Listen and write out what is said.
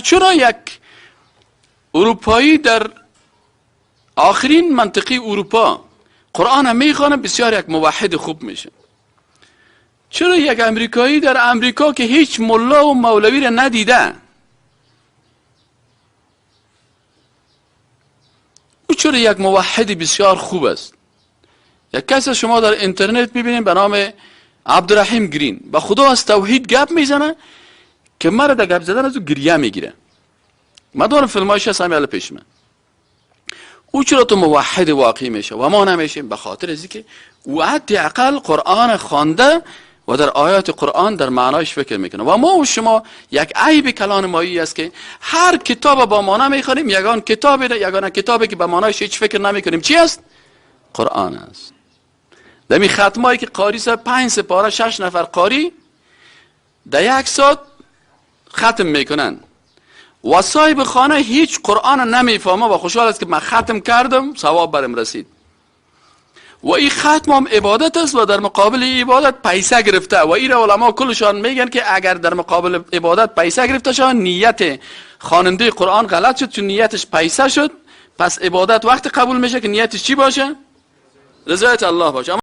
چرا یک اروپایی در آخرین منطقه اروپا قرآن هم میخوانه بسیار یک موحد خوب میشه؟ چرا یک امریکایی در امریکا که هیچ ملا و مولوی را ندیده او چرا یک موحد بسیار خوب است؟ یک کس شما در اینترنت ببینید به نام عبدالرحیم گرین، با خدا از توحید گپ میزنه که مرا در گپ زدن از او گریه میگیره. من دارم فیلمایش هست همیاله پیش من. او چرا تو موحد واقعی میشه و ما نمیشیم؟ به خاطر از اینکه او حداقل قرآن خوانده و در آیات قرآن در معنایش فکر میکنه. و ما و شما یک عیب کلان مایی است که هر کتاب با معنی میخوانیم، یگان کتابی که با معنایش هیچ فکر نمیکنیم. چی است؟ قرآن است. دمی ختمایی که قاری 5 سپاره 6 نفر قاری در یک ساعت ختم میکنن و صاحب خانه هیچ قرآن نمیفهمه و خوشحال است که من ختم کردم، ثواب برم رسید. و این ختم هم عبادت است و در مقابل عبادت پیسه گرفته. و این علما کلشان میگن که اگر در مقابل عبادت پیسه گرفته شد، نیت خواننده قرآن غلط شد، چون نیتش پیسه شد، پس عبادت وقت قبول میشه که نیتش چی باشه؟ رضایت الله باشه.